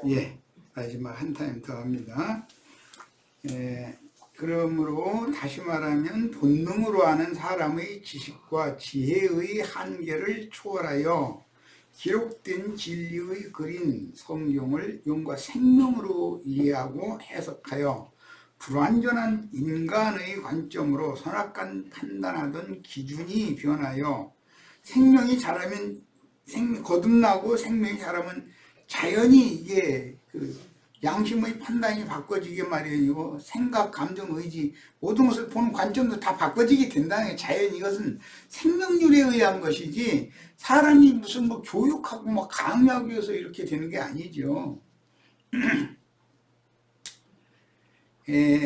예, 마지막 한 타임 더 합니다. 그러므로 다시 말하면 본능으로 하는 사람의 지식과 지혜의 한계를 초월하여 기록된 진리의 글인 성경을 영과 생명으로 이해하고 해석하여 불완전한 인간의 관점으로 선악간 판단하던 기준이 변하여 생명이 자라면 거듭나고 생명이 자라면 자연히 이게 양심의 판단이 바꿔지게 마련이고 생각, 감정, 의지 모든 것을 보는 관점도 다 바꿔지게 된다는 게 자연. 이것은 생명률에 의한 것이지 사람이 무슨 뭐 교육하고 뭐 강요하기 위해서 이렇게 되는 게 아니죠.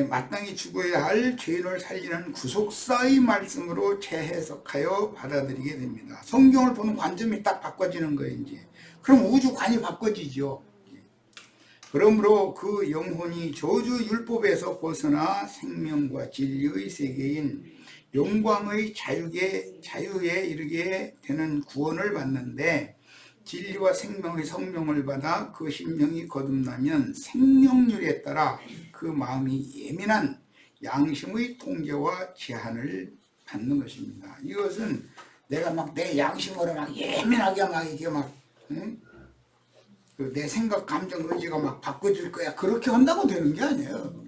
마땅히 죽어야 할 죄인을 살리는 구속사의 말씀으로 재해석하여 받아들이게 됩니다. 성경을 보는 관점이 딱 바꿔지는 거예요. 이제 그럼 우주관이 바꿔지죠. 그러므로 그 영혼이 저주 율법에서 벗어나 생명과 진리의 세계인 영광의 자유에 이르게 되는 구원을 받는데, 진리와 생명의 성령을 받아 그 심령이 거듭나면 생명률에 따라 그 마음이 예민한 양심의 통제와 제한을 받는 것입니다. 이것은 내가 막 내 양심으로 막 예민하게 막 이게 막 내 생각, 감정, 의지가 막 바꿔줄 거야 그렇게 한다고 되는 게 아니에요.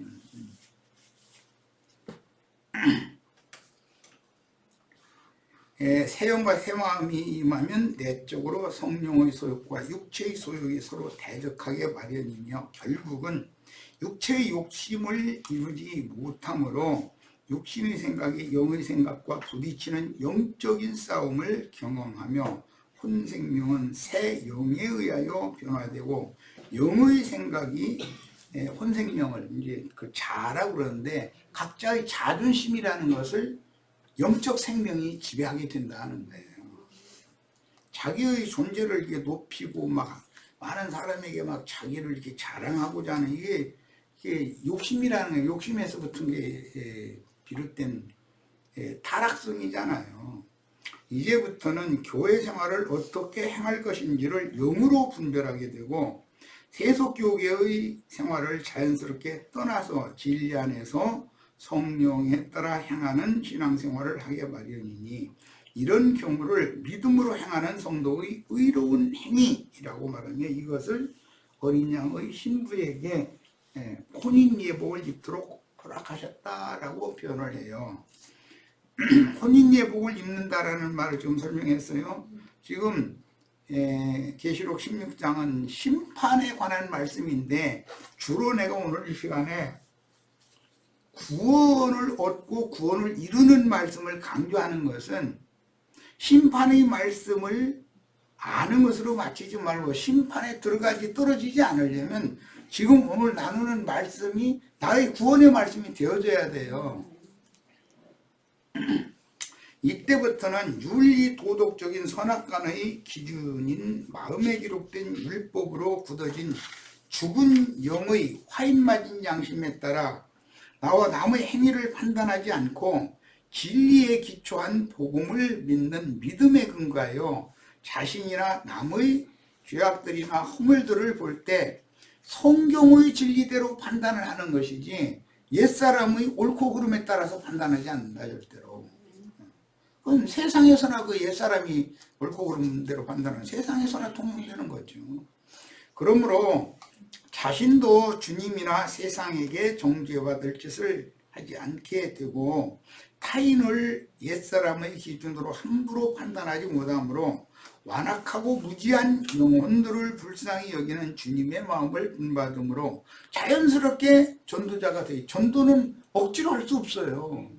새 영과 새 마음이 임하면 내적으로 성령의 소욕과 육체의 소욕이 서로 대적하게 마련이며 결국은 육체의 욕심을 이루지 못하므로 육신의 생각이 영의 생각과 부딪히는 영적인 싸움을 경험하며 혼생명은 새 영에 의하여 변화되고 영의 생각이 혼생명을 이제 그 자라고 그러는데 각자의 자존심이라는 것을 영적 생명이 지배하게 된다는 거예요. 자기의 존재를 이렇게 높이고 막 많은 사람에게 막 자기를 이렇게 자랑하고자 하는 이게 욕심이라는 거예요. 욕심에서부터 게 비롯된 타락성이잖아요. 이제부터는 교회 생활을 어떻게 행할 것인지를 영으로 분별하게 되고 세속교계의 생활을 자연스럽게 떠나서 진리 안에서 성령에 따라 행하는 신앙생활을 하게 마련이니, 이런 경우를 믿음으로 행하는 성도의 의로운 행위라고 말하며 이것을 어린 양의 신부에게 혼인 예복을 입도록 허락하셨다라고 표현을 해요. 혼인 예복을 입는다라는 말을 좀 설명했어요. 지금 계시록 16장은 심판에 관한 말씀인데 주로 내가 오늘 이 시간에 구원을 얻고 구원을 이루는 말씀을 강조하는 것은 심판의 말씀을 아는 것으로 마치지 말고 심판에 떨어지지 않으려면 지금 오늘 나누는 말씀이 나의 구원의 말씀이 되어져야 돼요. 이때부터는 윤리 도덕적인 선악간의 기준인 마음에 기록된 율법으로 굳어진 죽은 영의 화인 맞은 양심에 따라 나와 남의 행위를 판단하지 않고 진리에 기초한 복음을 믿는 믿음에 근거하여 자신이나 남의 죄악들이나 허물들을 볼 때 성경의 진리대로 판단을 하는 것이지 옛사람의 옳고 그름에 따라서 판단하지 않는다. 절대로. 그건 세상에서나 그 옛사람이 옳고 그름대로 판단하는, 세상에서나 통용되는 거죠. 그러므로 자신도 주님이나 세상에게 정죄받을 짓을 하지 않게 되고 타인을 옛사람의 기준으로 함부로 판단하지 못하므로 완악하고 무지한 영혼들을 불쌍히 여기는 주님의 마음을 본받음으로 자연스럽게 전도자가 되어, 전도는 억지로 할 수 없어요.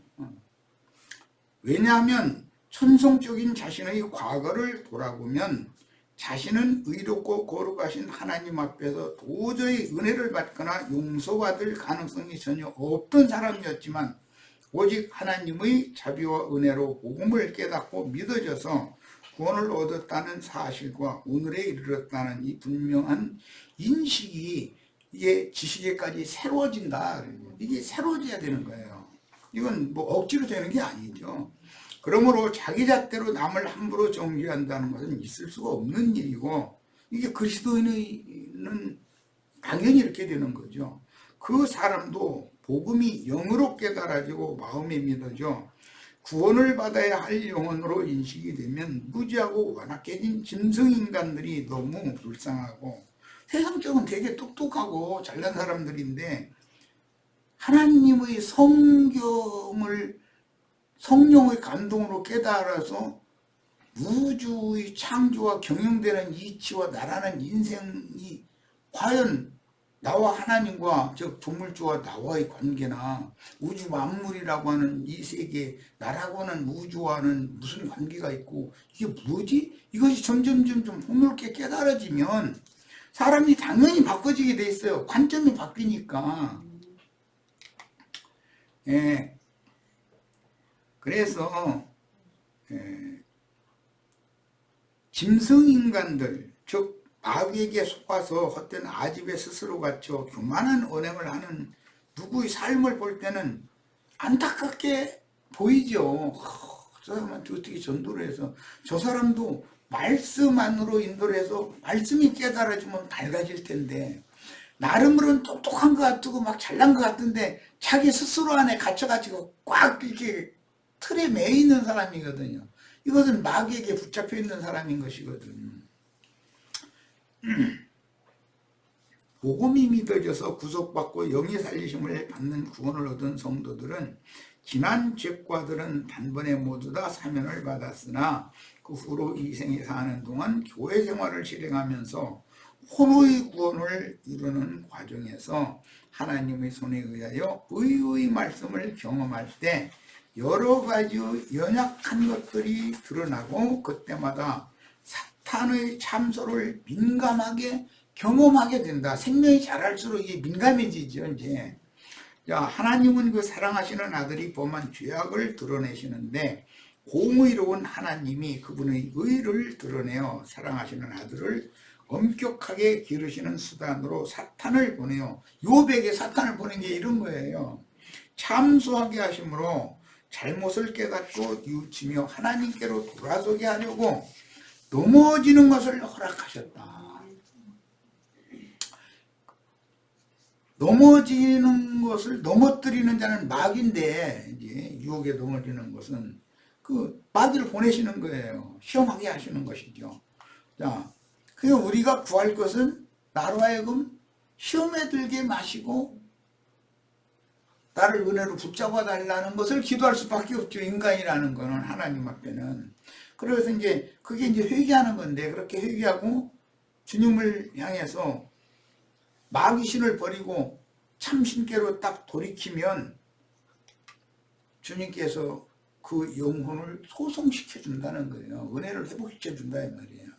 왜냐하면 천성적인 자신의 과거를 돌아보면 자신은 의롭고 거룩하신 하나님 앞에서 도저히 은혜를 받거나 용서받을 가능성이 전혀 없던 사람이었지만 오직 하나님의 자비와 은혜로 복음을 깨닫고 믿어져서 구원을 얻었다는 사실과 오늘에 이르렀다는 이 분명한 인식이 이게 지식에까지 새로워진다. 이게 새로워져야 되는 거예요. 이건 뭐 억지로 되는 게 아니죠. 그러므로 자기 잣대로 남을 함부로 정죄한다는 것은 있을 수가 없는 일이고, 이게 그리스도인은 당연히 이렇게 되는 거죠. 그 사람도 복음이 영으로 깨달아지고 마음에 믿어져 구원을 받아야 할 영혼으로 인식이 되면 무지하고 완악해진 짐승인간들이 너무 불쌍하고 세상적으로 되게 똑똑하고 잘난 사람들인데 하나님의 성령의 감동으로 깨달아서 우주의 창조와 경영되는 이치와 나라는 인생이 과연 나와 하나님과 즉 동물주와 나와의 관계나 우주 만물이라고 하는 이 세계 나라고는 우주와는 무슨 관계가 있고 이게 뭐지? 이것이 점점 폭넓게 깨달아지면 사람이 당연히 바꿔지게 돼 있어요. 관점이 바뀌니까. 예. 그래서 짐승인간들 즉 마귀에게 속아서 헛된 아집에 스스로 갇혀 교만한 언행을 하는 누구의 삶을 볼 때는 안타깝게 보이죠. 저 사람한테 어떻게 전도를 해서 저 사람도 말씀 안으로 인도를 해서 말씀이 깨달아지면 밝아질 텐데 나름으로는 똑똑한 것 같고 막 잘난 것 같은데 자기 스스로 안에 갇혀가지고 꽉 이렇게 틀에 매 있는 사람이거든요. 이것은 마귀에게 붙잡혀 있는 사람인 것이거든. 복음이 믿어져서 구속받고 영이 살리심을 받는 구원을 얻은 성도들은 지난 죄과들은 단번에 모두 다 사면을 받았으나 그 후로 이 생에 사는 동안 교회 생활을 실행하면서 혼의 구원을 이루는 과정에서 하나님의 손에 의하여 의의 말씀을 경험할 때 여러 가지 연약한 것들이 드러나고 그때마다 사탄의 참소를 민감하게 경험하게 된다. 생명이 자랄수록 이게 민감해지죠. 이제 자, 하나님은 그 사랑하시는 아들이 범한 죄악을 드러내시는데 공의로운 하나님이 그분의 의를 드러내어 사랑하시는 아들을 엄격하게 기르시는 수단으로 사탄을 보내요. 욥에게 사탄을 보낸 게 이런 거예요. 참소하게 하심으로 잘못을 깨닫고 뉘우치며 하나님께로 돌아서게 하려고 넘어지는 것을 허락하셨다. 넘어지는 것을 넘어뜨리는 자는 마귀인데 이제 유혹에 넘어지는 것은 그 마귀를 보내시는 거예요. 시험하게 하시는 것이죠. 자, 그래서 우리가 구할 것은 나로 하여금 시험에 들게 마시고 나를 은혜로 붙잡아 달라는 것을 기도할 수밖에 없죠. 인간이라는 거는 하나님 앞에는. 그래서 이제 그게 이제 회개하는 건데 그렇게 회개하고 주님을 향해서 마귀신을 버리고 참신께로 딱 돌이키면 주님께서 그 영혼을 소성시켜 준다는 거예요. 은혜를 회복시켜 준다 이 말이에요.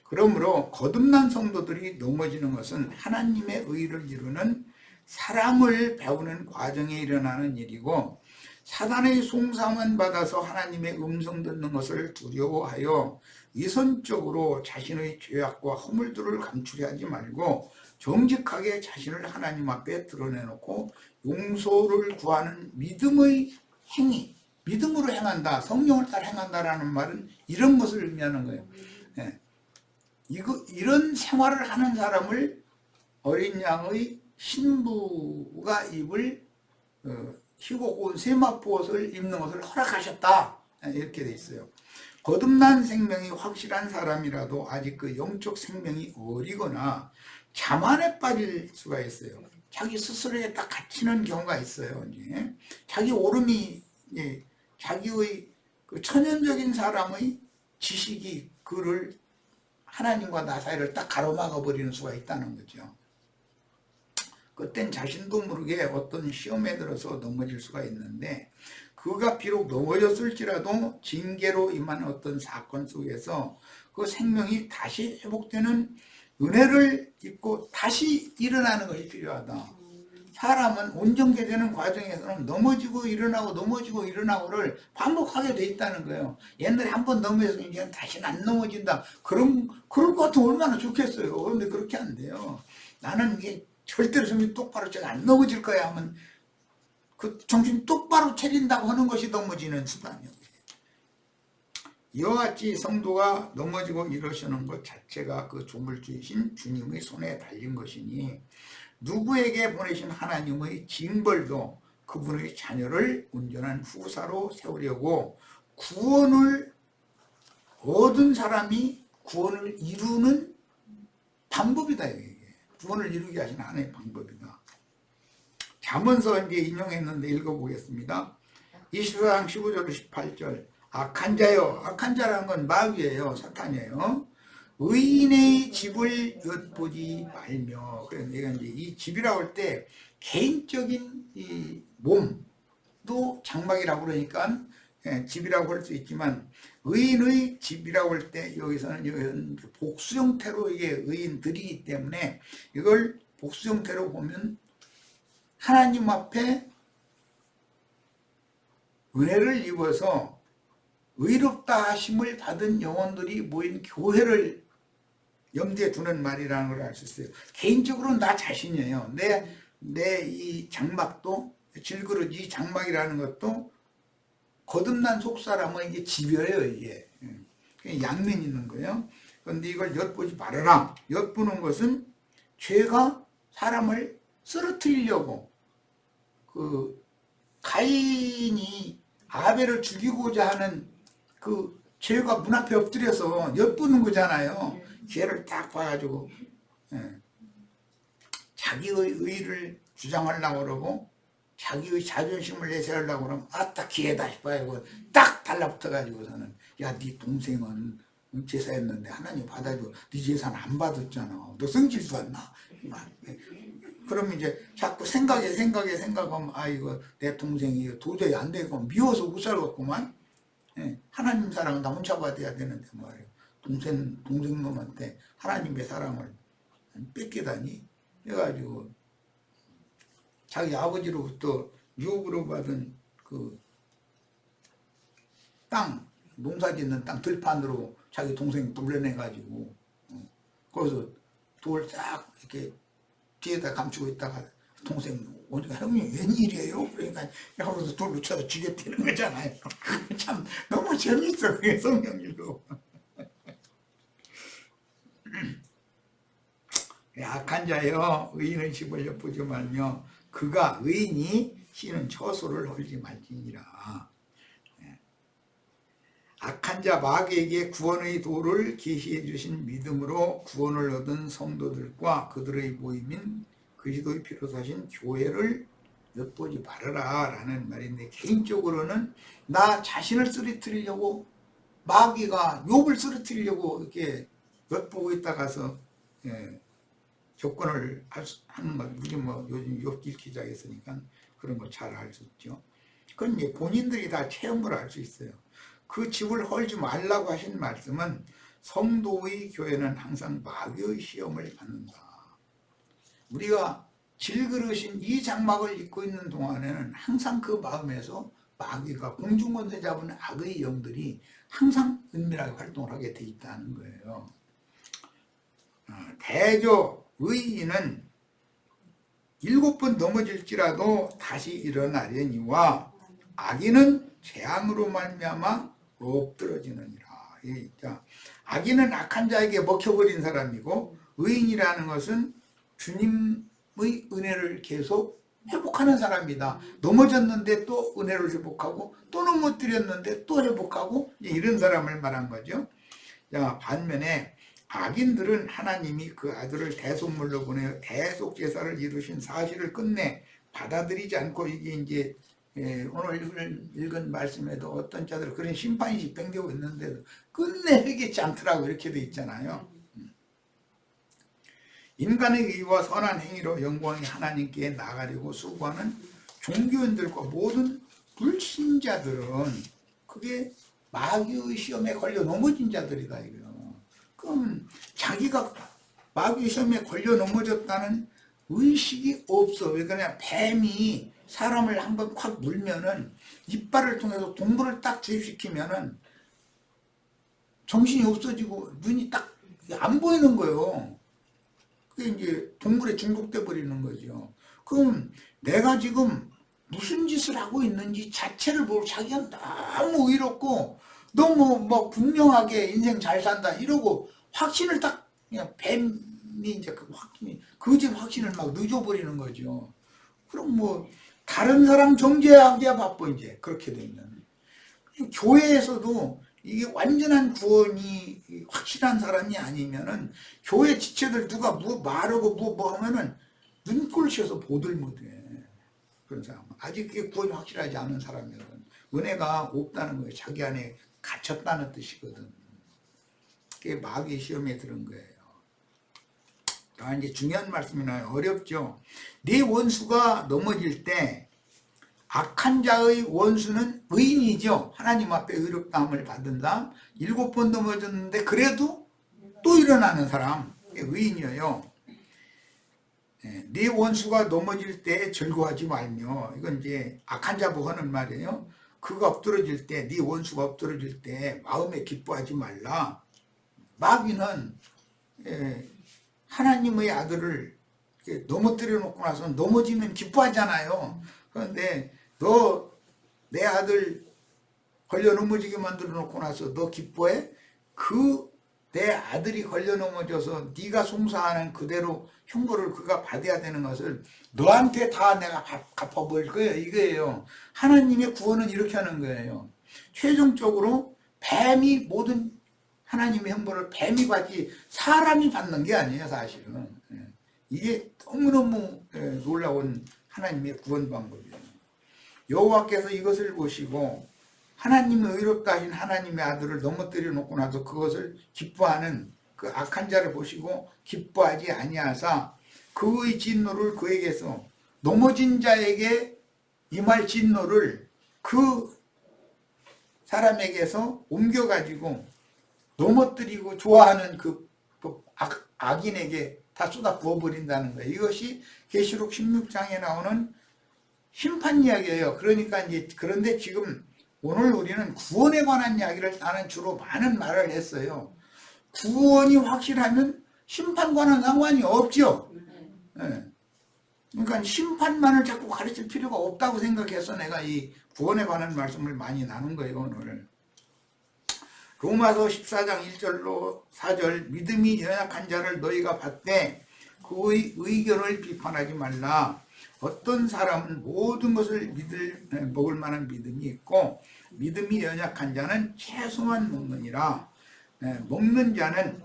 그러므로 거듭난 성도들이 넘어지는 것은 하나님의 의를 이루는 사랑을 배우는 과정에 일어나는 일이고 사단의 송사만 받아서 하나님의 음성 듣는 것을 두려워하여 위선적으로 자신의 죄악과 허물들을 감추려 하지 말고 정직하게 자신을 하나님 앞에 드러내놓고 용서를 구하는 믿음의 행위, 믿음으로 행한다, 성령을 따라 행한다라는 말은 이런 것을 의미하는 거예요. 예. 이런 생활을 하는 사람을 어린 양의 신부가 입을 희고 고운 세마포옷을 입는 것을 허락하셨다. 이렇게 돼 있어요. 거듭난 생명이 확실한 사람이라도 아직 그 영적 생명이 어리거나 자만에 빠질 수가 있어요. 자기 스스로에 딱 갇히는 경우가 있어요. 이제 자기 오름이 이제 자기의 그 천연적인 사람의 지식이 그를 하나님과 나 사이를 딱 가로막아 버리는 수가 있다는 거죠. 그땐 자신도 모르게 어떤 시험에 들어서 넘어질 수가 있는데 그가 비록 넘어졌을지라도 징계로 임한 어떤 사건 속에서 그 생명이 다시 회복되는 은혜를 입고 다시 일어나는 것이 필요하다. 사람은 온전케 되는 과정에서는 넘어지고 일어나고 넘어지고 일어나고를 반복하게 돼 있다는 거예요. 옛날에 한 번 넘어져서 이제 다시는 안 넘어진다. 그럴 것 같으면 얼마나 좋겠어요. 그런데 그렇게 안 돼요. 나는 이게 절대로 정신 똑바로 제가 안 넘어질 거야 하면 그 정신 똑바로 차린다고 하는 것이 넘어지는 수단이에요. 이와 같이 성도가 넘어지고 일어서는 것 자체가 그 조물주이신 주님의 손에 달린 것이니 누구에게 보내신 하나님의 징벌도 그분의 자녀를 온전한 후사로 세우려고 구원을 얻은 사람이 구원을 이루는 방법이다. 이게 구원을 이루게 하신 하나님의 방법이다. 잠언서 이제 인용했는데 읽어보겠습니다. 24장 15절 18절 악한 자요. 악한 자라는 건 마귀예요. 사탄이에요. 의인의 집을 엿보지 말며. 그래서 내가 이제 이 집이라고 할 때 개인적인 이 몸도 장막이라고 그러니까 집이라고 할 수 있지만 의인의 집이라고 할 때 여기서는 복수 형태로 이게 의인들이기 때문에 이걸 복수 형태로 보면 하나님 앞에 은혜를 입어서 의롭다 하심을 받은 영혼들이 모인 교회를 염두에 두는 말이라는 걸 알 수 있어요. 개인적으로는 나 자신이에요. 내 이 장막도 질그릇이 장막이라는 것도 거듭난 속사람은 이게 집이에요. 이게 양면이 있는 거예요. 그런데 이걸 엿보지 말아라. 엿보는 것은 죄가 사람을 쓰러뜨리려고 그 가인이 아벨을 죽이고자 하는 그 죄가 문 앞에 엎드려서 엿보는 거잖아요. 죄를 딱 봐가지고 자기의 의를 주장하려고 그러고 자기의 자존심을 내세우려고 그러면 아따 기회다 싶어요. 딱 달라붙어가지고서는 야 네 동생은 제사했는데 하나님 받아줘. 네 제사는 안 받았잖아. 너 성질도 안 나. 그러면 이제 자꾸 생각하면 아 이거 내 동생이 도저히 안 되고 미워서 못 살겠구만. 하나님 사랑은 나 혼자 받아야 되는데 말이에요. 동생놈한테 하나님의 사랑을 뺏기다니 해가지고 자기 아버지로부터 유업으로 받은 그 땅, 농사짓는 땅 들판으로 자기 동생 불러내가지고 거기서 돌 쫙 이렇게 뒤에다 감추고 있다가 동생 오니까 형님 웬일이에요? 그러니까 하고서 돌로 쳐서 죽여뜨리는 거잖아요. 참 너무 재밌어 그게 성경일로. 악한 자여 의인의 집을 엿보지 말며 그가 의인이 씨는 처소를 헐지 말지니라. 악한 자 마귀에게 구원의 도를 계시해 주신 믿음으로 구원을 얻은 성도들과 그들의 모임인 그리스도의 피로 사신 교회를 엿보지 말아라 라는 말인데, 개인적으로는 나 자신을 쓰러뜨리려고 마귀가 욥을 쓰러뜨리려고 이렇게 엿보고 있다가서 접근을 하는 것. 우리 뭐 요즘 욥 읽기 시작했으니까 그런 거 잘 알 수 있죠. 그건 이제 본인들이 다 체험을 할 수 있어요. 그 집을 헐지 말라고 하신 말씀은 성도의 교회는 항상 마귀의 시험을 받는다. 우리가 질그릇인 이 장막을 입고 있는 동안에는 항상 그 마음에서 마귀가 공중권세 잡은 악의 영들이 항상 은밀하게 활동을 하게 돼 있다는 거예요. 대저 의인은 7번 넘어질지라도 다시 일어나려니와 악인은 재앙으로 말미암아 엎드러지느니라. 악인은 악한 자에게 먹혀버린 사람이고, 의인이라는 것은 주님의 은혜를 계속 회복하는 사람이다. 넘어졌는데 또 은혜를 회복하고, 또 넘어뜨렸는데 또 회복하고, 이런 사람을 말한 거죠. 반면에 악인들은 하나님이 그 아들을 대속물로 보내어 대속제사를 이루신 사실을 끝내 받아들이지 않고, 이게 이제 오늘 읽은 말씀에도 어떤 자들 그런 심판이 집행되고 있는데도 끝내 회개치 않더라고 이렇게 돼 있잖아요. 인간의 의와 선한 행위로 영광이 하나님께 나가려고 수고하는 종교인들과 모든 불신자들은 그게 마귀의 시험에 걸려 넘어진 자들이다 이거요. 그럼 자기가 마귀의 시험에 걸려 넘어졌다는 의식이 없어. 왜 그러냐, 뱀이 사람을 한번 콱 물면은 이빨을 통해서 동물을 딱 주입시키면은 정신이 없어지고 눈이 딱 안 보이는 거예요. 그게 이제 동물에 중독돼 버리는 거죠. 그럼 내가 지금 무슨 짓을 하고 있는지 자체를 모르고 자기가 너무 의롭고 너무 뭐 분명하게 인생 잘 산다 이러고 확신을 딱 그냥 뱀이 이제 그 확신이 그 집 확신을 막 늦어버리는 거죠. 그럼 뭐 다른 사람 정죄하기야 바빠 이제 그렇게 되면. 교회에서도 이게 완전한 구원이 확실한 사람이 아니면은 교회 지체들 누가 뭐 말하고 뭐 하면은 눈꼴 씌어서 보들 못해. 그런 사람 아직 그게 구원이 확실하지 않은 사람이거든. 은혜가 없다는 거예요. 자기 안에 갇혔다는 뜻이거든. 그게 마귀의 시험에 들은 거예요. 이제 중요한 말씀이나요. 어렵죠. 네 원수가 넘어질 때 악한 자의 원수는 의인이죠. 하나님 앞에 의롭다함을 받은 사람 7번 넘어졌는데 그래도 또 일어나는 사람 의인이에요. 네 원수가 넘어질 때 즐거워하지 말며 이건 이제 악한 자 보고 하는 말이에요. 그가 엎드러질 때 네 원수가 엎드러질 때 마음에 기뻐하지 말라. 마귀는 하나님의 아들을 넘어뜨려 놓고 나서 넘어지면 기뻐하잖아요. 그런데 너 내 아들 걸려 넘어지게 만들어 놓고 나서 너 기뻐해? 그 내 아들이 걸려 넘어져서 네가 송사하는 그대로 형벌을 그가 받아야 되는 것을 너한테 다 내가 갚아버릴 거예요. 이거예요. 하나님의 구원은 이렇게 하는 거예요. 최종적으로 뱀이 모든 하나님의 형벌을 뱀이 받지 사람이 받는 게 아니에요. 사실은. 이게 너무너무 놀라운 하나님의 구원 방법이에요. 여호와께서 이것을 보시고 하나님의 의롭다 하신 하나님의 아들을 넘어뜨려 놓고 나서 그것을 기뻐하는 그 악한 자를 보시고 기뻐하지 아니하사 그의 진노를 그에게서 넘어진 자에게 임할 진노를 그 사람에게서 옮겨가지고 넘어뜨리고 좋아하는 그 악인에게 다 쏟아 부어버린다는 거예요. 이것이 계시록 16장에 나오는 심판 이야기예요. 그러니까 이제 그런데 지금 오늘 우리는 구원에 관한 이야기를 나는 주로 많은 말을 했어요. 구원이 확실하면 심판과는 상관이 없죠. 그러니까 심판만을 자꾸 가르칠 필요가 없다고 생각해서 내가 이 구원에 관한 말씀을 많이 나눈 거예요. 오늘 로마서 14장 1절로 4절 믿음이 연약한 자를 너희가 받되 그의 의견을 비판하지 말라. 어떤 사람은 모든 것을 먹을 만한 믿음이 있고 믿음이 연약한 자는 채소만 먹느니라. 먹는 자는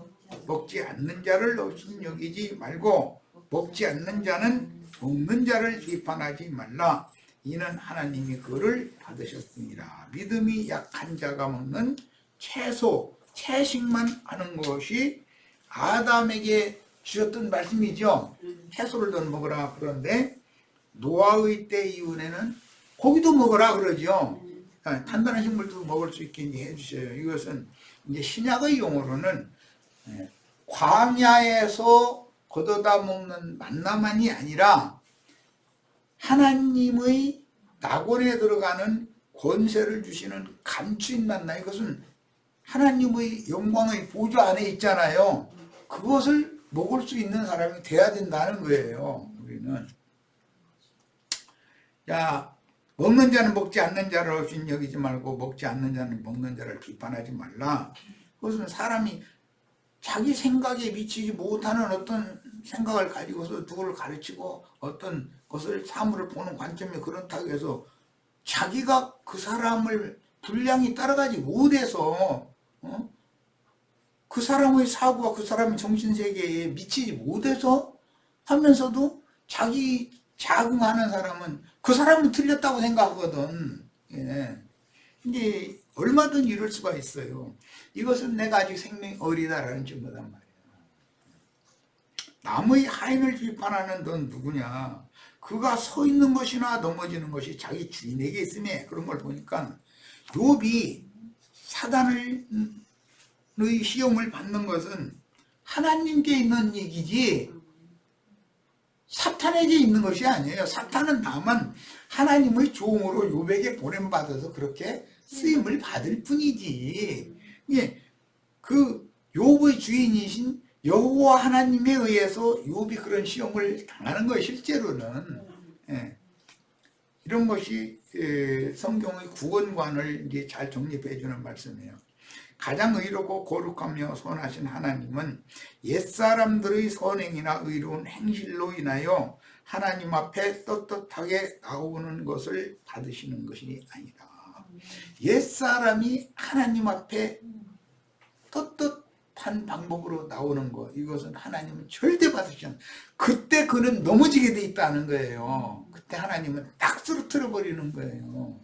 먹지 않는 자를 없인 여기지 말고 먹지 않는 자는 먹는 자를 비판하지 말라. 이는 하나님이 그를 받으셨습니다. 믿음이 약한 자가 먹는 채소, 채식만 하는 것이 아담에게 주셨던 말씀이죠. 채소를 더 먹으라. 그런데 노아의 때 이후에는 고기도 먹으라 그러죠. 탄단한 식물도 먹을 수 있게 해주셔요. 이것은 이제 신약의 용어로는 광야에서 걷어다 먹는 만나만이 아니라 하나님의 낙원에 들어가는 권세를 주시는 감추인 만나. 이것은 하나님의 영광의 보좌 안에 있잖아요. 그것을 먹을 수 있는 사람이 돼야 된다는 거예요. 우리는. 자, 먹는 자는 먹지 않는 자를 없인 여기지 말고 먹지 않는 자는 먹는 자를 비판하지 말라. 그것은 사람이 자기 생각에 미치지 못하는 어떤 생각을 가지고서 누구를 가르치고 어떤 것을 사물을 보는 관점이 그렇다고 해서 자기가 그 사람을 분량이 따라가지 못해서 그 사람의 사고와 그 사람의 정신세계에 미치지 못해서 하면서도 자기 자긍하는 사람은 그 사람은 틀렸다고 생각하거든. 이제 얼마든 이럴 수가 있어요. 이것은 내가 아직 생명이 어리다라는 증거단 말이야. 남의 하인을 비판하는 넌 누구냐? 그가 서 있는 것이나 넘어지는 것이 자기 주인에게 있음에 그런 걸 보니까 욥이 사단의 시험을 받는 것은 하나님께 있는 얘기지 사탄에게 있는 것이 아니에요. 사탄은 다만 하나님의 종으로 욥에게 보냄받아서 그렇게 쓰임을 받을 뿐이지. 그 욥의 주인이신 여호와 하나님에 의해서 욥이 그런 시험을 당하는 거예요. 실제로는. 이런 것이 성경의 구원관을 이제 잘 정립해 주는 말씀이에요. 가장 의롭고 거룩하며 선하신 하나님은 옛사람들의 선행이나 의로운 행실로 인하여 하나님 앞에 떳떳하게 나오는 것을 받으시는 것이 아니다. 옛사람이 하나님 앞에 떳떳한 방법으로 나오는 것, 이것은 하나님은 절대 받으시지 않아요. 그때 그는 넘어지게 돼 있다는 거예요. 그때 하나님은 딱 쓰러뜨려 버리는 거예요.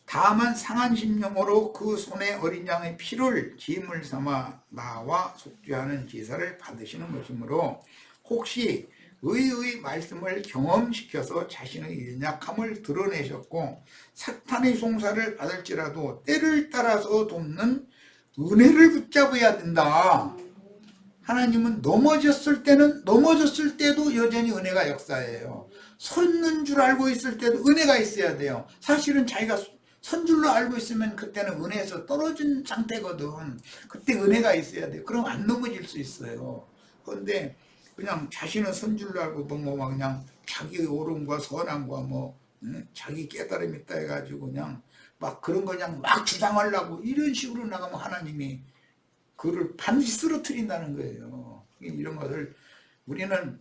다만 상한 심령으로 그 손에 어린 양의 피를 제물 삼아 나와 속죄하는 제사를 받으시는 것이므로 혹시 의의 말씀을 경험시켜서 자신의 연약함을 드러내셨고 사탄의 송사를 받을지라도 때를 따라서 돕는 은혜를 붙잡아야 된다. 하나님은 넘어졌을 때도 여전히 은혜가 역사해요. 섰는 줄 알고 있을 때도 은혜가 있어야 돼요. 사실은 자기가 선 줄로 알고 있으면 그때는 은혜에서 떨어진 상태거든. 그때 은혜가 있어야 돼요. 그럼 안 넘어질 수 있어요. 그런데 그냥 자신은 선 줄로 알고 뭐 그냥 자기 옳음과 선함과 자기 깨달음이 있다 해가지고 그냥 막 그런 거 그냥 막 주장하려고 이런 식으로 나가면 하나님이 그를 반드시 쓰러뜨린다는 거예요. 이런 것을 우리는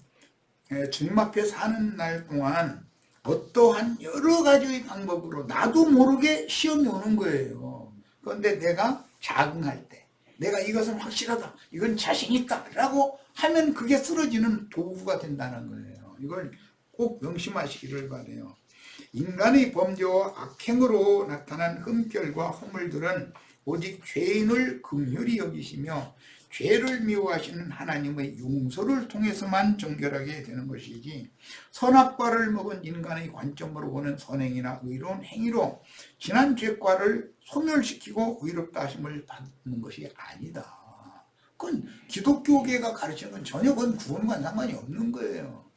주님 앞에 사는 날 동안 어떠한 여러 가지의 방법으로 나도 모르게 시험이 오는 거예요. 그런데 내가 자긍할 때, 내가 이것은 확실하다, 이건 자신 있다 라고 하면 그게 쓰러지는 도구가 된다는 거예요. 이걸 꼭 명심하시기를 바라요. 인간의 범죄와 악행으로 나타난 흠결과 허물들은 오직 죄인을 긍휼히 여기시며 죄를 미워하시는 하나님의 용서를 통해서만 정결하게 되는 것이지 선악과를 먹은 인간의 관점으로 보는 선행이나 의로운 행위로 지난 죄과를 소멸시키고 의롭다 하심을 받는 것이 아니다. 그건 기독교계가 가르치는 건 전혀 그건 구원과 상관이 없는 거예요.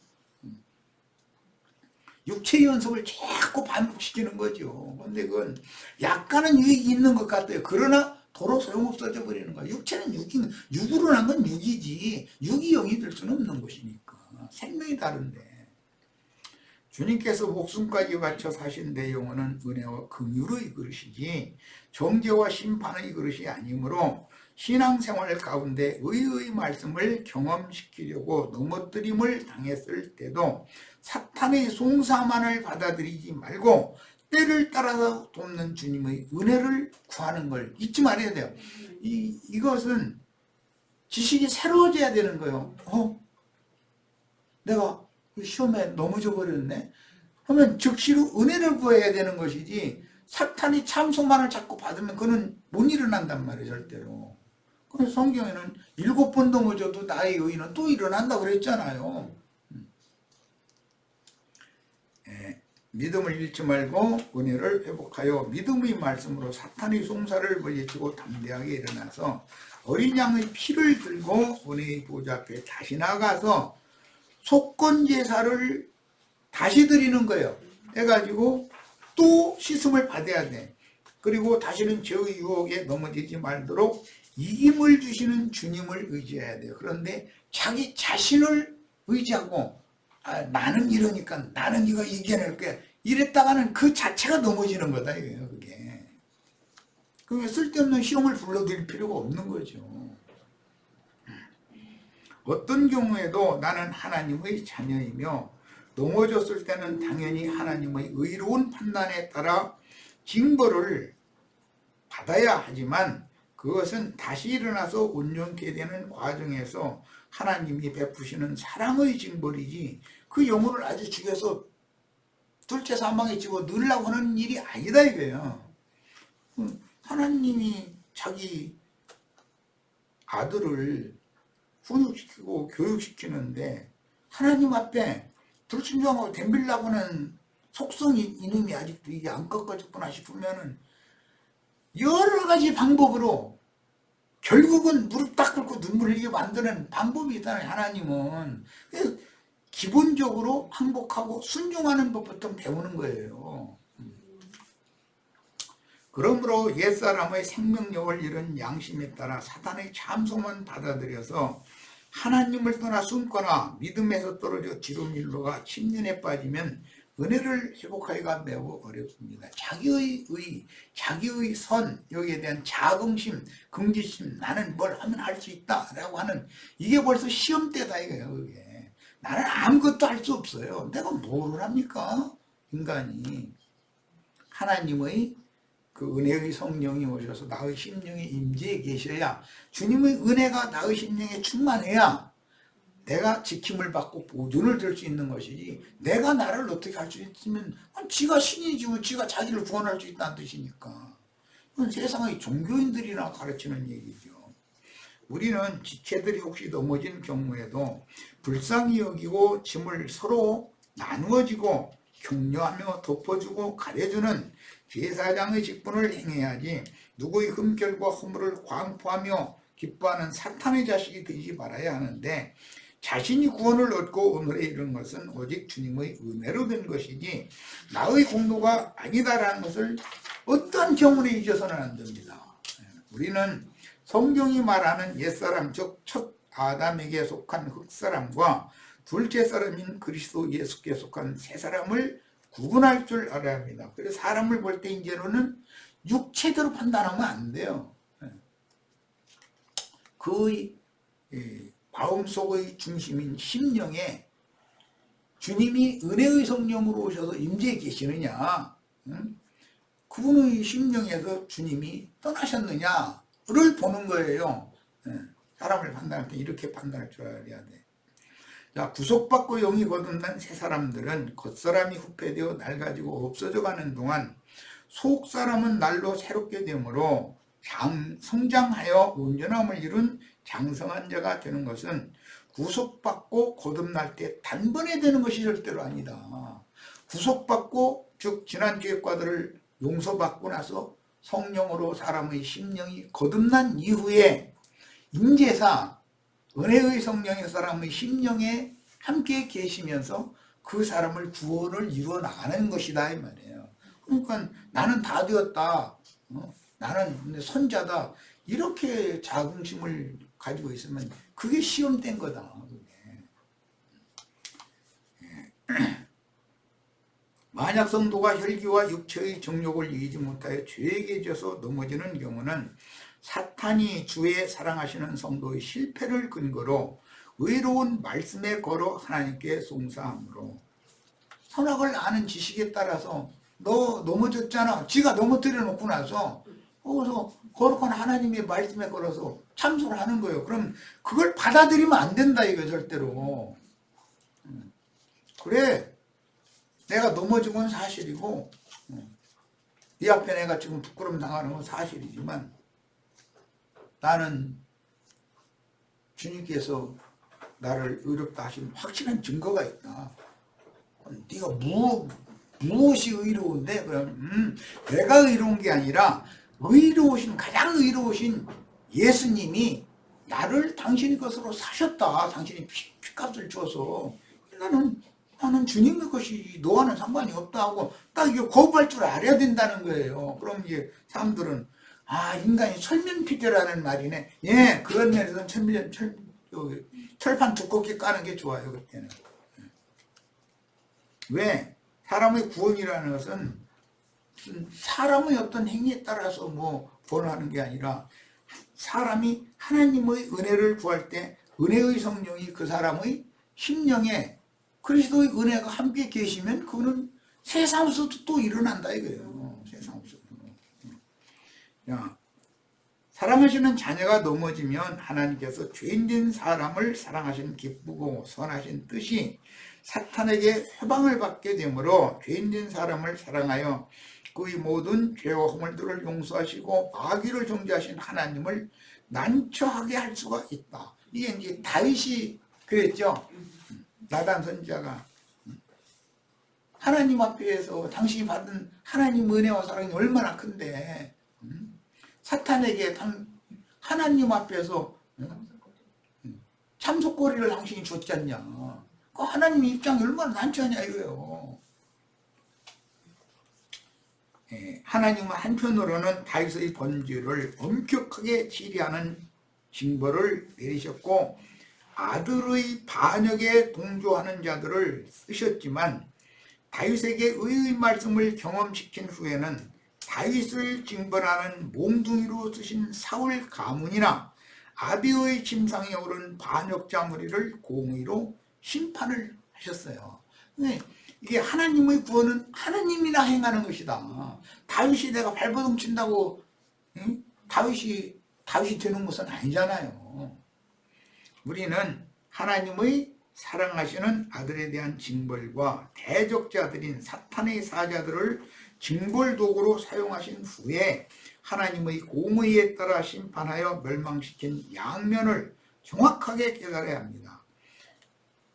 육체의 연속을 자꾸 반복시키는 거죠. 그런데 그건 약간은 유익이 있는 것 같아요. 그러나 도로 소용없어져 버리는 거야. 육체는 육으로 난 건 육이지 육이 영이 될 수는 없는 것이니까. 생명이 다른데 주님께서 목숨까지 바쳐 사신 내 영혼은 은혜와 긍휼의 그릇이지 정죄와 심판의 그릇이 아니므로 신앙생활 가운데 의의 말씀을 경험시키려고 넘어뜨림을 당했을 때도 사탄의 송사만을 받아들이지 말고 때를 따라서 돕는 주님의 은혜를 구하는 걸 잊지 말아야 돼요. 이것은 지식이 새로워져야 되는 거예요. 내가 시험에 넘어져 버렸네. 그러면 즉시로 은혜를 구해야 되는 것이지 사탄이 참소만을 자꾸 받으면 그는 못 일어난단 말이에요. 절대로. 그래서 성경에는 7번 넘어져도 나의 의인은 또 일어난다고 그랬잖아요. 믿음을 잃지 말고 은혜를 회복하여 믿음의 말씀으로 사탄의 송사를 물리치고 담대하게 일어나서 어린 양의 피를 들고 은혜의 보좌 앞에 다시 나가서 속건 제사를 다시 드리는 거예요. 해가지고 또 씻음을 받아야 돼. 그리고 다시는 죄의 유혹에 넘어지지 말도록 이김을 주시는 주님을 의지해야 돼요. 그런데 자기 자신을 의지하고 나는 이러니까 나는 이거 이겨낼 거야 이랬다가는 그 자체가 넘어지는 거다 이거예요. 그게 쓸데없는 시험을 불러들일 필요가 없는 거죠. 어떤 경우에도 나는 하나님의 자녀이며 넘어졌을 때는 당연히 하나님의 의로운 판단에 따라 징벌을 받아야 하지만 그것은 다시 일어나서 온전케 되는 과정에서 하나님이 베푸시는 사랑의 징벌이지 그 영혼을 아주 죽여서 둘째 사망에 집어넣으려고 하는 일이 아니다 이거예요. 하나님이 자기 아들을 훈육시키고 교육시키는데 하나님 앞에 불순종하고 덤비려고 하는 속성이 이놈이 아직도 이게 안 꺾어졌구나 싶으면은 여러 가지 방법으로 결국은 무릎 딱 꿇고 눈물 흘리게 만드는 방법이 있다는 하나님은 기본적으로 항복하고 순종하는 법부터 배우는 거예요. 그러므로 옛사람의 생명력을 잃은 양심에 따라 사탄의 참소만 받아들여서 하나님을 떠나 숨거나 믿음에서 떨어져 지름일로가 침륜에 빠지면 은혜를 회복하기가 매우 어렵습니다. 자기의 의, 자기의 선, 여기에 대한 자긍심, 긍지심, 나는 뭘 하면 할 수 있다라고 하는, 이게 벌써 시험대다 이거예요. 그게. 나는 아무것도 할 수 없어요. 내가 뭐를 합니까? 인간이. 하나님의 그 은혜의 성령이 오셔서 나의 심령에 임재해 계셔야, 주님의 은혜가 나의 심령에 충만해야 내가 지킴을 받고 보존을 될 수 있는 것이지, 내가 나를 어떻게 할 수 있으면 지가 신이지, 지가 자기를 구원할 수 있다는 뜻이니까. 그건 세상의 종교인들이나 가르치는 얘기죠. 우리는 지체들이 혹시 넘어진 경우에도 불쌍히 여기고 짐을 서로 나누어지고 격려하며 덮어주고 가려주는 제사장의 직분을 행해야지, 누구의 흠결과 허물을 광포하며 기뻐하는 사탄의 자식이 되지 말아야 하는데, 자신이 구원을 얻고 오늘에 이른 것은 오직 주님의 은혜로 된 것이지 나의 공로가 아니다라는 것을 어떠한 경우에 잊어서는 안 됩니다. 우리는 성경이 말하는 옛사람, 즉 첫 아담에게 속한 흙사람과 둘째 사람인 그리스도 예수께 속한 새 사람을 구분할 줄 알아야 합니다. 그래서 사람을 볼 때 이제로는 육체대로 판단하면 안 돼요. 그의 마음속의 중심인 심령에 주님이 은혜의 성령으로 오셔서 임재해 계시느냐, 그분의 심령에서 주님이 떠나셨느냐를 보는 거예요. 사람을 판단할 때 이렇게 판단할 줄 알아야 돼. 자, 구속받고 영이 거듭난 새 사람들은 겉사람이 후패되어 낡아지고 없어져가는 동안 속사람은 날로 새롭게 되므로 성장하여 온전함을 이룬 장성한 자가 되는 것은 구속받고 거듭날 때 단번에 되는 것이 절대로 아니다. 구속받고, 즉 지난 죄과들을 용서받고 나서 성령으로 사람의 심령이 거듭난 이후에 임재사 은혜의 성령이 사람의 심령에 함께 계시면서 그 사람을 구원을 이루어 나가는 것이다 이 말이에요. 그러니까 나는 다 되었다, 나는 선자다, 이렇게 자긍심을 가지고 있으면 그게 시험된 거다. 만약 성도가 혈기와 육체의 정욕을 이기지 못하여 죄에게 져서 넘어지는 경우는 사탄이 주의 사랑하시는 성도의 실패를 근거로 의로운 말씀에 걸어 하나님께 송사하므로, 선악을 아는 지식에 따라서 너 넘어졌잖아, 지가 넘어뜨려 놓고 나서 거기서 거룩한 하나님의 말씀에 걸어서 참소를 하는 거예요. 그럼 그걸 받아들이면 안 된다 이거 절대로. 그래, 내가 넘어진 건 사실이고 네 앞에 내가 지금 부끄럼 당하는 건 사실이지만 나는 주님께서 나를 의롭다 하신 확실한 증거가 있다. 네가 무엇이 의로운데? 그럼 내가 의로운 게 아니라 가장 의로우신 예수님이 나를 당신의 것으로 사셨다. 당신이 피값을 줘서 나는 주님의 것이 너와는 상관이 없다 하고 딱 이게 거부할 줄 알아야 된다는 거예요. 그럼 이제 사람들은 인간이 철면피대라는 말이네. 예, 그런 면에서는 철판 두껍게 까는 게 좋아요. 그때는. 왜? 사람의 구원이라는 것은 사람의 어떤 행위에 따라서 번하는 게 아니라, 사람이 하나님의 은혜를 구할 때 은혜의 성령이 그 사람의 심령에 그리스도의 은혜가 함께 계시면 그거는 세상에서도 또 일어난다 이거예요. 세상에서도. 사랑하시는 자녀가 넘어지면 하나님께서 죄인된 사람을 사랑하신 기쁘고 선하신 뜻이 사탄에게 해방을 받게 되므로 죄인된 사람을 사랑하여 그의 모든 죄와 허물들을 용서하시고 마귀를 정죄하신 하나님을 난처하게 할 수가 있다. 이게 이제 다윗이 그랬죠. 나단 선지자가 하나님 앞에서 당신이 받은 하나님 은혜와 사랑이 얼마나 큰데 사탄에게 하나님 앞에서 참속거리를 당신이 줬잖냐. 그 하나님 입장이 얼마나 난처하냐 이거예요. 하나님은 한편으로는 다윗의 번제를 엄격하게 치리하는 징벌을 내리셨고, 아들의 반역에 동조하는 자들을 쓰셨지만 다윗에게 의의 말씀을 경험시킨 후에는 다윗을 징벌하는 몽둥이로 쓰신 사울 가문이나 아비의 침상에 오른 반역자 무리를 공의로 심판을 하셨어요. 근데 이게 하나님의 구원은 하나님이나 행하는 것이다. 다윗이 내가 발버둥 친다고 응? 다윗이 되는 것은 아니잖아요. 우리는 하나님의 사랑하시는 아들에 대한 징벌과 대적자들인 사탄의 사자들을 징벌 도구로 사용하신 후에 하나님의 공의에 따라 심판하여 멸망시킨 양면을 정확하게 깨달아야 합니다.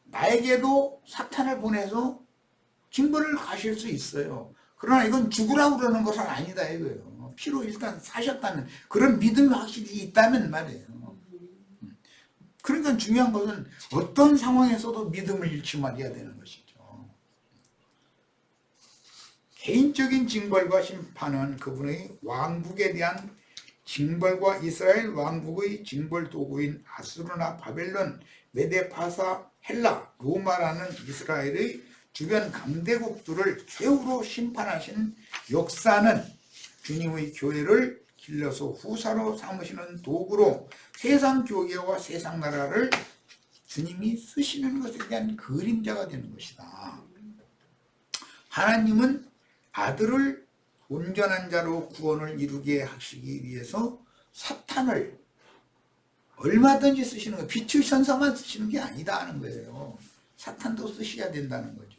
나에게도 사탄을 보내서 징벌을 가실 수 있어요. 그러나 이건 죽으라고 그러는 것은 아니다 이거예요. 피로 일단 사셨다는 그런 믿음이 확실히 있다면 말이에요. 그러니까 중요한 것은 어떤 상황에서도 믿음을 잃지 말아야 되는 것이죠. 개인적인 징벌과 심판은 그분의 왕국에 대한 징벌과 이스라엘 왕국의 징벌 도구인 아수르나 바벨론, 메데파사, 헬라, 로마라는 이스라엘의 주변 강대국들을 최후로 심판하신 역사는 주님의 교회를 길러서 후사로 삼으시는 도구로 세상 교계와 세상 나라를 주님이 쓰시는 것에 대한 그림자가 되는 것이다. 하나님은 아들을 온전한 자로 구원을 이루게 하시기 위해서 사탄을 얼마든지 쓰시는 거예요. 빛의 천사만 쓰시는 게 아니다 하는 거예요. 사탄도 쓰셔야 된다는 거죠.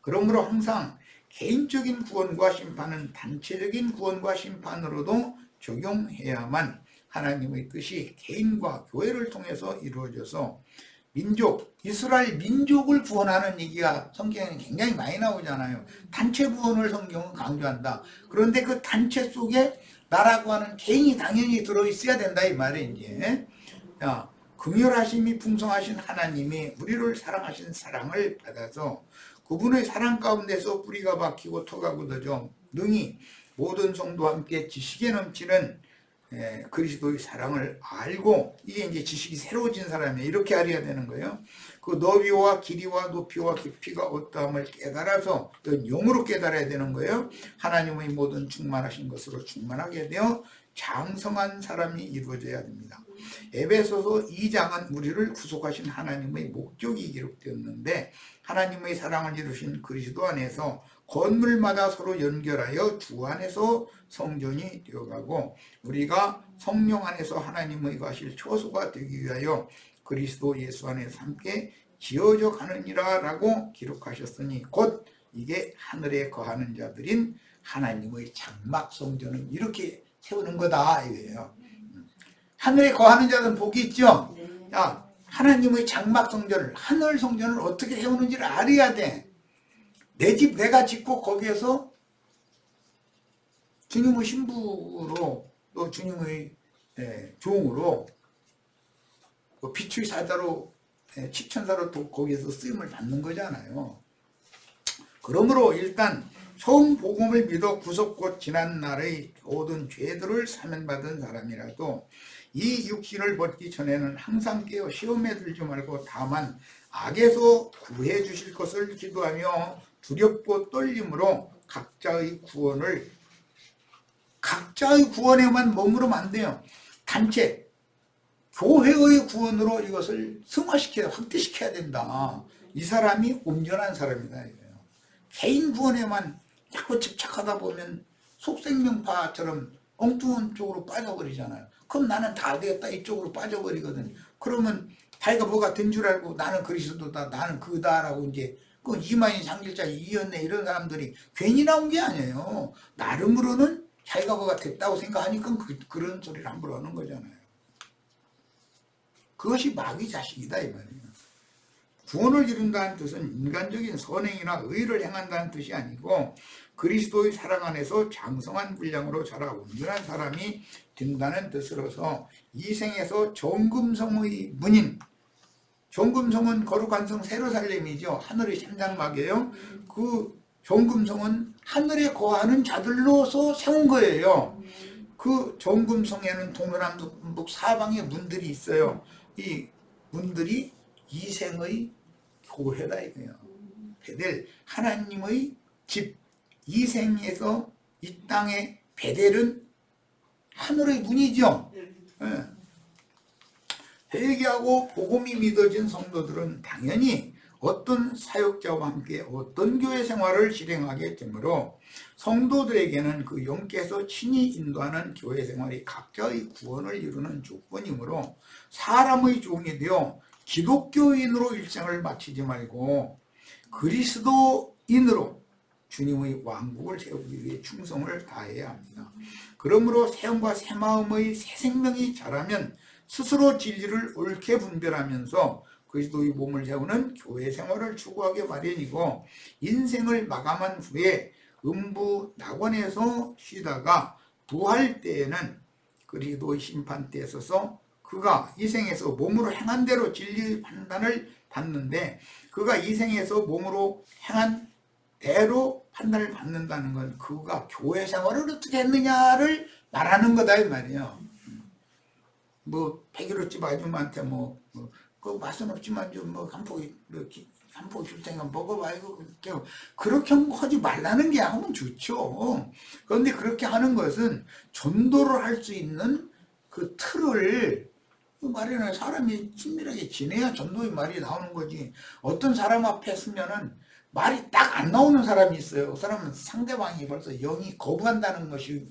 그러므로 항상 개인적인 구원과 심판은 단체적인 구원과 심판으로도 적용해야만 하나님의 뜻이 개인과 교회를 통해서 이루어져서 이스라엘 민족을 구원하는 얘기가 성경에 굉장히 많이 나오잖아요. 단체 구원을 성경은 강조한다. 그런데 그 단체 속에 나라고 하는 개인이 당연히 들어있어야 된다 이 말이에요. 이제 긍휼하심이 풍성하신 하나님이 우리를 사랑하신 사랑을 받아서 그분의 사랑 가운데서 뿌리가 박히고 토가 굳어져 능히 모든 성도와 함께 지식에 넘치는 그리스도의 사랑을 알고, 이게 이제 지식이 새로워진 사람이에요. 이렇게 알아야 되는 거예요. 그 너비와 길이와 높이와 깊이가 어떠함을 깨달아서 영으로 깨달아야 되는 거예요. 하나님의 모든 충만하신 것으로 충만하게 되어 장성한 사람이 이루어져야 됩니다. 에베소서 2장은 우리를 구속하신 하나님의 목적이 기록되었는데, 하나님의 사랑을 이루신 그리스도 안에서 건물마다 서로 연결하여 주 안에서 성전이 되어가고, 우리가 성령 안에서 하나님의 거하실 처소가 되기 위하여 그리스도 예수 안에서 함께 지어져 가느니라 라고 기록하셨으니, 곧 이게 하늘에 거하는 자들인 하나님의 장막 성전은 이렇게 세우는 거다 이거예요. 하늘에 거하는 자들은 복이 있죠. 야, 하나님의 장막 성전을, 하늘 성전을 어떻게 세우는지를 알아야 돼. 내 집 내가 짓고 거기에서 주님의 신부로, 또 주님의 종으로, 빛의 사자로, 칩천사로 또 거기에서 쓰임을 받는 거잖아요. 그러므로 일단 처음 복음을 믿어 구속 지난 날의 모든 죄들을 사면받은 사람이라도 이 육신을 벗기 전에는 항상 깨어 시험에 들지 말고 다만 악에서 구해 주실 것을 기도하며 두렵고 떨림으로 각자의 구원에만 머무르면 안 돼요. 단체, 교회의 구원으로 이것을 승화시켜야, 확대시켜야 된다. 이 사람이 온전한 사람이다 이거예요. 개인 구원에만 자꾸 집착하다 보면 속생명파처럼 엉뚱한 쪽으로 빠져버리잖아요. 그럼 나는 다 되었다 이쪽으로 빠져버리거든. 그러면 자기가 뭐가 된 줄 알고 나는 그리스도다, 나는 그다라고 이제 그 이만희 장길자 이연내 이런 사람들이 괜히 나온 게 아니에요. 나름으로는 자기가 뭐가 됐다고 생각하니까 그런 소리를 함부로 하는 거잖아요. 그것이 마귀 자식이다 이 말이에요. 구원을 이룬다는 뜻은 인간적인 선행이나 의를 행한다는 뜻이 아니고 그리스도의 사랑 안에서 장성한 분량으로 자라 온전한 사람이 된다는 뜻으로서 이 생에서 정금성의 문인, 정금성은 거룩한 성 세루살렘이죠. 하늘의 천장막이에요. 그 정금성은 하늘에 거하는 자들로서 세운 거예요. 그 정금성에는 동서남북 사방에 문들이 있어요. 이 분들이 이생의 교회다 이거예요. 베델, 하나님의 집, 이생에서 이 땅의 베델은 하늘의 문이죠. 예. 회개하고 복음이 믿어진 성도들은 당연히 어떤 사역자와 함께 어떤 교회 생활을 실행하게 되므로 성도들에게는 그 영께서 친히 인도하는 교회 생활이 각자의 구원을 이루는 조건이므로 사람의 종이 되어 기독교인으로 일생을 마치지 말고 그리스도인으로 주님의 왕국을 세우기 위해 충성을 다해야 합니다. 그러므로 새영과 새마음의 새 생명이 자라면 스스로 진리를 옳게 분별하면서 그리스도의 몸을 세우는 교회 생활을 추구하게 마련이고, 인생을 마감한 후에 음부 낙원에서 쉬다가 부활 때에는 그리스도의 심판대에 서서 그가 이 생에서 몸으로 행한 대로 진리 판단을 받는데, 그가 이 생에서 몸으로 행한 대로 판단을 받는다는 건 그가 교회 생활을 어떻게 했느냐를 말하는 거다 이 말이에요. 뭐 101호집 아줌마한테 그 맛은 없지만 좀 한 포기 줄 테니까 먹어봐 이거 그렇게 하지 말라는 게 하면 좋죠. 그런데 그렇게 하는 것은 전도를 할 수 있는 그 틀을 마련해 사람이 친밀하게 지내야 전도의 말이 나오는 거지. 어떤 사람 앞에 서면은 말이 딱 안 나오는 사람이 있어요. 그 사람은 상대방이 벌써 영이 거부한다는 것을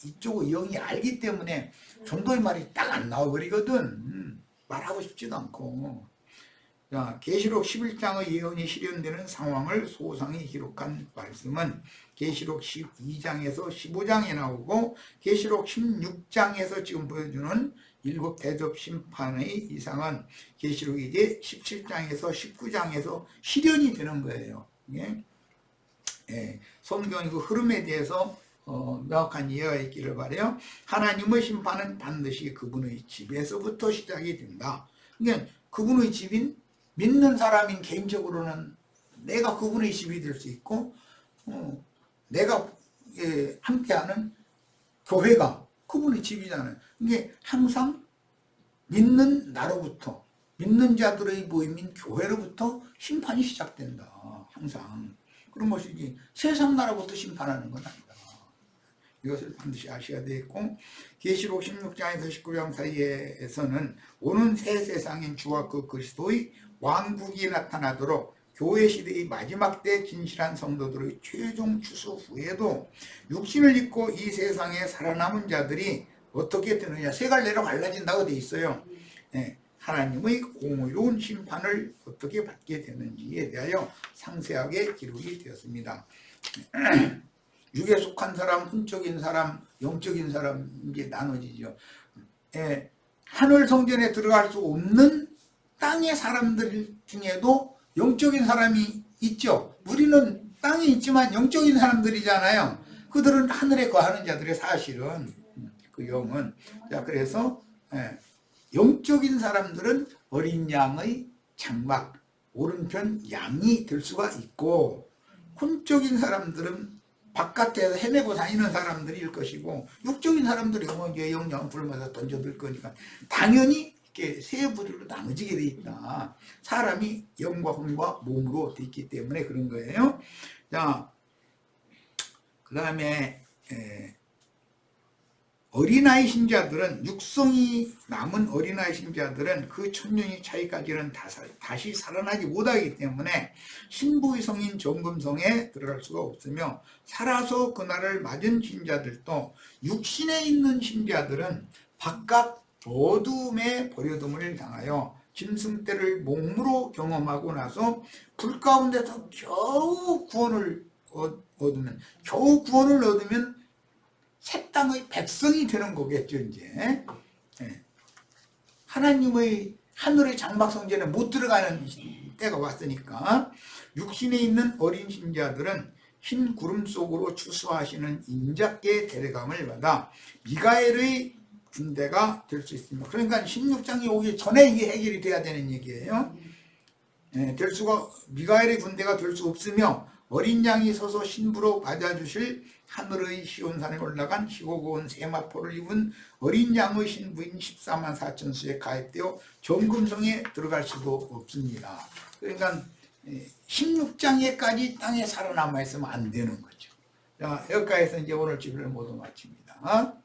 이쪽의 영이 알기 때문에 전도의 말이 딱 안 나와버리거든. 말하고 싶지도 않고. 자, 계시록 11장의 예언이 실현되는 상황을 소상히 기록한 말씀은 계시록 12장에서 15장에 나오고, 계시록 16장에서 지금 보여주는 일곱 대접 심판의 이상은 계시록 이제 17장에서 19장에서 실현이 되는 거예요. 예, 성경의 그 흐름에 대해서 명확한 이해가 있기를 바라요. 하나님의 심판은 반드시 그분의 집에서부터 시작이 된다. 그러니까 그분의 집인 믿는 사람인 개인적으로는 내가 그분의 집이 될 수 있고, 내가 함께하는 교회가 그분의 집이잖아요. 이게 항상 믿는 나로부터, 믿는 자들의 모임인 교회로부터 심판이 시작된다. 항상 그런 것이지 세상 나라부터 심판하는 건 아니다. 이것을 반드시 아셔야 되겠고, 계시록 16장에서 19장 사이에서는 오는 새 세상인 주와 그 그리스도의 왕국이 나타나도록 교회 시대의 마지막 때 진실한 성도들의 최종 추수 후에도 육신을 입고 이 세상에 살아남은 자들이 어떻게 되느냐, 세 갈래로 갈라진다고 돼 있어요. 하나님의 공의로운 심판을 어떻게 받게 되는지에 대하여 상세하게 기록이 되었습니다. 육에 속한 사람, hun적인 사람, 영적인 사람 이게 나눠지죠. 하늘 성전에 들어갈 수 없는 땅의 사람들 중에도 영적인 사람이 있죠. 우리는 땅에 있지만 영적인 사람들이잖아요. 그들은 하늘에 거하는 자들의 사실은 그 영은. 자, 그래서 영적인 사람들은 어린 양의 장막, 오른편 양이 될 수가 있고, 혼적인 사람들은 바깥에서 헤매고 다니는 사람들일 것이고, 육적인 사람들이 영양불마다 던져들 거니까 당연히 이렇게 세 부류로 나눠지게 돼 있다. 사람이 영과 혼과 몸으로 돼 있기 때문에 그런 거예요. 자, 그 다음에 어린아이 신자들은, 육성이 남은 어린아이 신자들은 그 천년이 차이까지는 다시 살아나지 못하기 때문에 신부의 성인 정금성에 들어갈 수가 없으며, 살아서 그날을 맞은 신자들도 육신에 있는 신자들은 바깥 어둠에 버려둠을 당하여 짐승 때를 몸으로 경험하고 나서 불 가운데서 겨우 구원을 얻으면 새 땅의 백성이 되는 거겠죠. 이제 하나님의 하늘의 장막 성전에 못 들어가는 때가 왔으니까, 육신에 있는 어린 신자들은 흰 구름 속으로 추수하시는 인자께 데려감을 받아 미가엘의 군대가 될 수 있습니다. 그러니까 16장이 오기 전에 이게 해결이 돼야 되는 얘기예요. 미가엘의 군대가 될 수 없으며 어린 양이 서서 신부로 맞아주실 하늘의 시온산에 올라간 희고 고운 세마포를 입은 어린 양의 신부인 14만 4천 수에 가입되어 정금성에 들어갈 수도 없습니다. 그러니까 16장에까지 땅에 살아남아 있으면 안 되는 거죠. 자, 여기까지서 이제 오늘 집을 모두 마칩니다.